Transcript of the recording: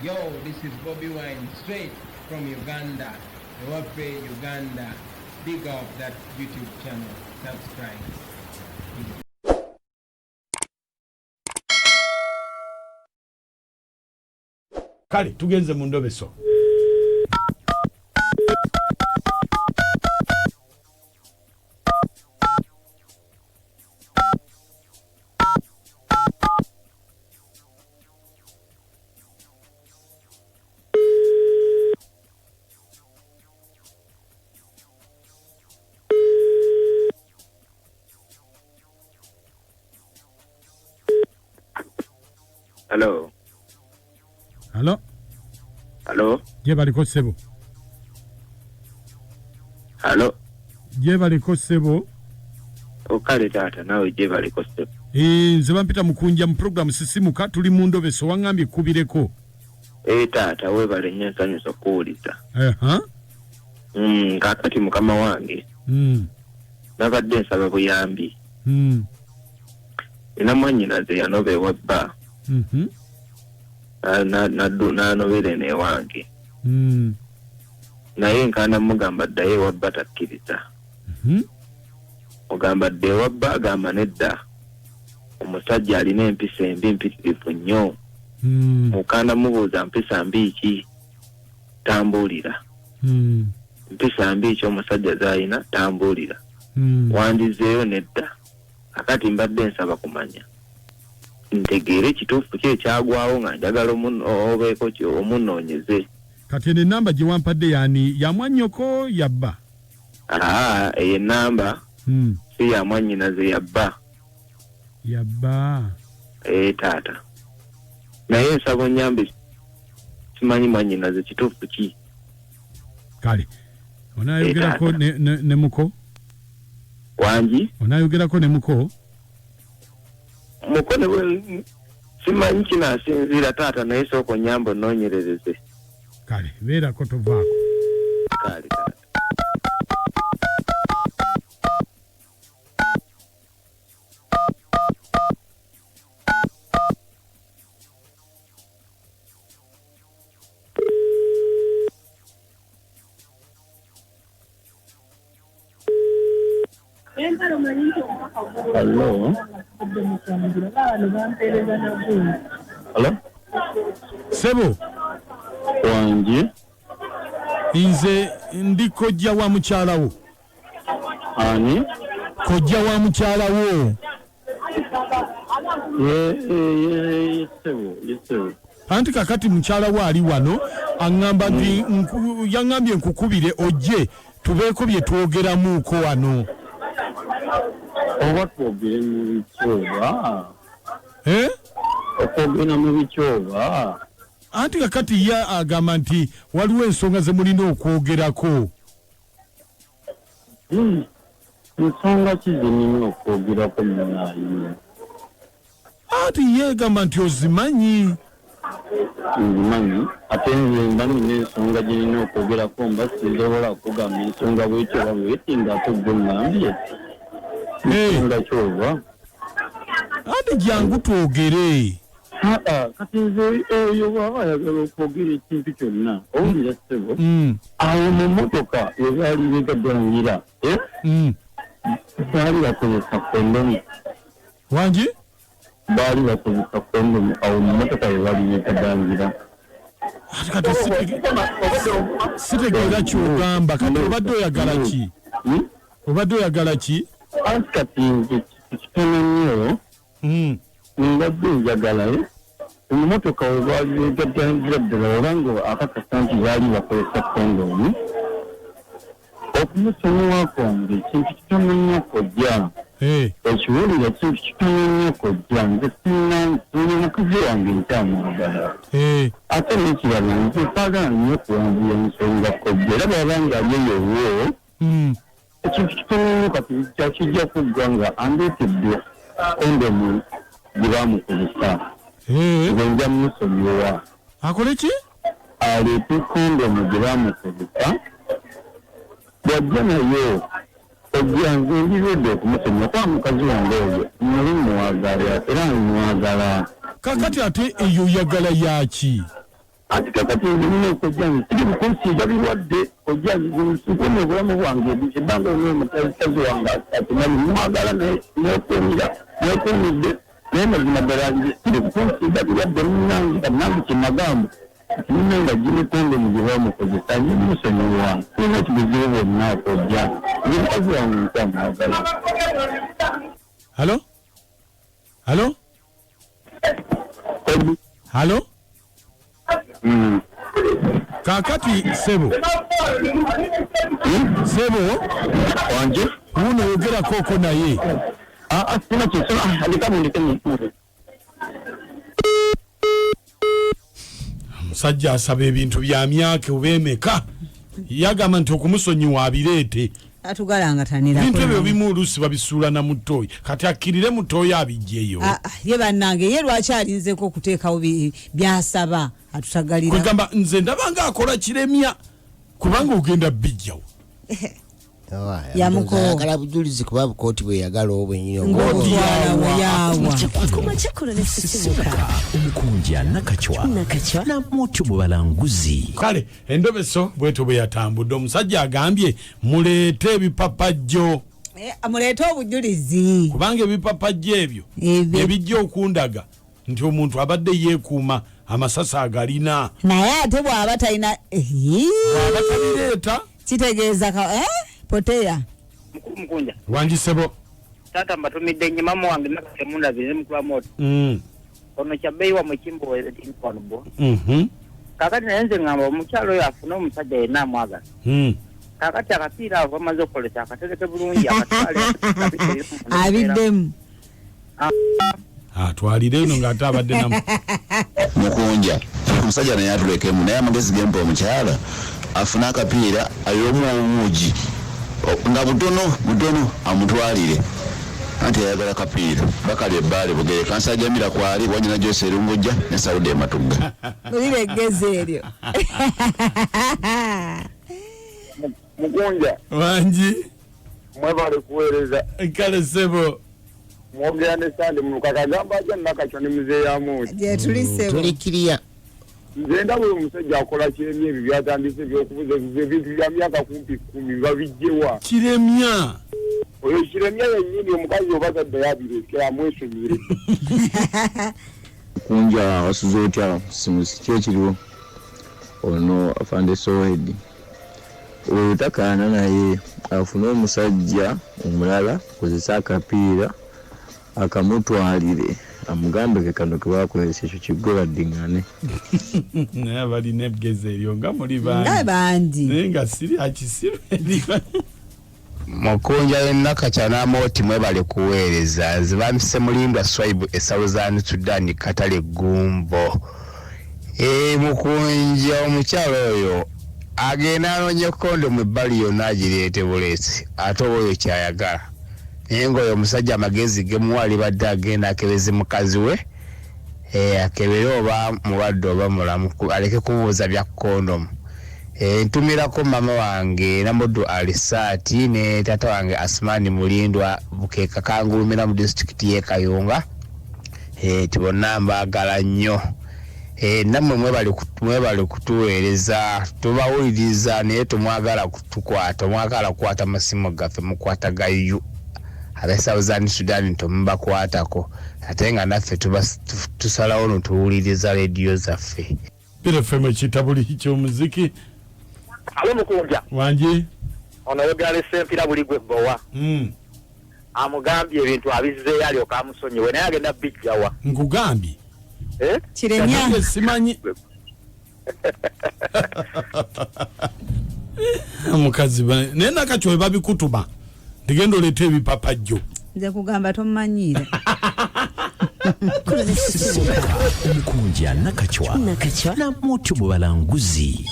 Yo, this is Bobby Wine, straight from Uganda. Ewafe Uganda. Big up that YouTube channel. Subscribe. Kale, tugenze mu Ndobeso. Hello. Hello. Hello. Je baliko sebo. Hello. Je baliko sebo. Okale tata nawe je baliko sebo. Nze bampita mukunja mu program sisimuka tuli mu Ndobeso wangambye kubireko. Tata we bale nyansanyo sokuuliza. Kakati mukama wange. Nabadde nsaba buyambi. Ina mwanyinaze yanobe wabba. Nanobere ne wange. Naye nkana mugamba ddayo wabba takkiriza. Ogamba dde wabba agamba nedda. Omusajja alina empisa embi mpitirivu nnyo. Mukanda mubuuza mpisa mbi ki tambulira. Mpisa mbi ki omusajja z'alina tambulira. Wandizeeyo nedda. Akati mbadde nsaba kumanya. Ntegeere kituufu ki ekyagwawo nga njagala obeeko omunoonyeze. Kati ne namba gye wampadde yani ya mwannyoko yabba. Eyo namba si ya mwannyinaze yabba. Yabba. Taata. Naye nsaba onyambe simanyi mwannyinaze kituufu ki. Kale. Onayogerako ne muko? Wangi? Onayogerako ne muko? Muko ne simanyi kinasinziira taata naye sooka onyambe onoonyerereze. Kale, beerako tovaako. Kale taata. Hello. Hello. Sebo. Wangi. Nze ndi kojja wa mukyalawo. Ani? Kojja wa mukyalawo. Yesebo. Anti kakati mukyalawo ali wano aŋŋamba nti yaŋŋambye nkukubire ojje tubeeko bye twogeramuuko wano. Oba twogere mu bikyoba. Okwogera mu bikyoba. Anti kakati ye agamba nti waliwo ensonga ze mulina okwogerako. Ensonga ki ze nina okwogerako munaayi? Anti ye agamba nti ozimanyi. Nzimanyi ate nze mba nina ensonga gye nina okwogerako mba sisobola okugamba ensonga bwetyo oba bweti ng'ate gwe ŋŋambye. Ensonga kyoba. Anti jangu twogere. Kati nze oyo bw'aba ayagala okwogera ekintu kyonna owulira ssebo awo mu mmotoka we baali begaddangira baali bakozesa kondomu. Wangi? Baali bakozesa kondomu awo mu mmotoka we baali begaddangira. Kati sitegeera ky'ogamba kati obadde oyagala ki? Obadde oyagala ki? Anti kati nze kitono nnyo mbadde njagala emmotoka we baali begaddangira ddala oba nga akakasa nti baali bakozesa kondomu okumusonyiwa kwange ekintu kitono nnyo kojja ekiwulira kintu kitono nnyo kojja nze sina mukazi wange nkyamwagala ate n'ekirala nze saagala nnyo kuwanvuya ensonga kojja era bw'aba nga ali eyowo ekintu kitono nnyo kati kyakijja kuggwa nga andeetedde kondomu gye baamukozesa nze nja musonyiwa. Akole ki? Aleete kondomu gye baamukozesa bw'ajja nayo ojja nze ndiredde okumusonyiwa kwa mukazi wange oyo muli mwagala era mwagala. Kakati ate eyo yagala yaki? ati kakati nino kojja siri kukunsiiga birwadde kojja nsukume obulamu bwange ebbanga omukazi wange atumanyi mwagala nekumidde naye mazima ddala siri kukunsiiga birwadde munange nange kyemagamba ninenga gini kondomu gye bamukozesa ndi musonyiwe wange sirina kibuzibu bwonna kojja ndi mukazi wange nkwamwagala. Halo? Halo? Kakati sebo. Sebo? Wanje? Uno yogera koko naye. Sina kyesona alikamu Musajja asaba ebintu bya myaka obemeka. Yagamba nti okumusonyiwa abireete. Atugalanga tanira. Bintu ebyo bimu oluusi babisuula na mutoyi. Kati akkirire mutoyi abijjeyo. Ye bannange ye lwaki alinzeko okuteekawo byasaba atutagalira. Kwegamba nze ndabanga akola kiremya kubanga ogenda bijjawo. Yagala bujulizi kuba bukooti bwe yagala obwennyini omukunja nakachwa na moto mubalanguzi. Kale Endobeso bweto bwe yatambudde omusajja agambye muleete ebipapajjo. Muleete obujulizi kubanga ebipapajjo ebyo ebijja okundaga nti omuntu abadde yeekuuma amasasa agalina naye ate bw'aba talina abatabireeta kitegeeza poteya Mkunja wanjisebo tata mbatumidde nyuma wange nakasemunda bine mukula moto ono kyabeyi wa mukimbo etinkwanobo kakati nayenze ngamba omukyalo oyo afuna omusajja yenna amwagala kakati akapiira avo amaze okukolesa akatereke bulungi akatwale abiddemu atwalire eno ng'ate abadde namu Mukunja omusajja naye atulekemu naye amagezi gempa omukyala afuna akapiira ayomu omuugi nga butono amutwalire anti ayagala kapiira bakali ebbaale bugere kansajamira kwali wanyina Jose Rungujja ne Saude Ematuga uliregeze eryo Mukunja wanji mwebale kuweereza kale sebo mwogera ne Sande mukakagamba ajja nakachwa ne muzeeyi amuuti gye tuli sebo tulikiriya nze ndaba omusajja akola kiremya ebyo byatandise ebyokubuza ebintu bya myaka kumpi 10 babijjewa kiremya oyo kiremya yennyini omukazi obazadde yabireke amwesonyiire kunja wasuze otya simusiki ekiriwo ono afande Sohedi oyo takana naye afuna omusajja omulala kozesa akapiira akamutwalire amugambe kano kebakozesa ekyo kiggwe baddingane naye balina ebigezo eryo nga muli bandi naye nga siri akisiru Mukunja yenakacha n'amooti mwebale kuweereza zibamise mulindwa Swaibu Southern Sudan Katale Gumbo Mukunja omukyalo oyo agenda anonye Kondom ebbali yonna agireete buleesi ate oyo kyayagala naye ng'oyo omusajja amagezi gemuwali badde agenda akebeze mukazi we akebere oba mulwadde oba mulamu aleke kubuuza bya Kondom. Ntumirako mama wange Namudu Alisati ne tata wange Asmani Mulindwa Bukeka kangulumira mu district ye Kayunga tibonna mbagala nnyo namwe mwebali kutuweereza tubawuliriza naye tumwagala kutukwata mwagala kukwata masimu gaffe mukwata gayu abe Southern Sudan tumubakwatako ate nga naffe tusalawo notuwuliriza radio zaffe birefeme kitabuli ky'omuziki. Alo Mukunja wanji ono yogera sempira buli gwe bowa amugambye ebintu abizze alyoka amusonyiwe naye agenda bijjawa nkugambye kiremya simanyi omukazi naye nakachwa babikutuma ndigenda oleeta ebipapajjo nze kugamba tomumanyiire omukunja nakachwa na moto mubalanguzi.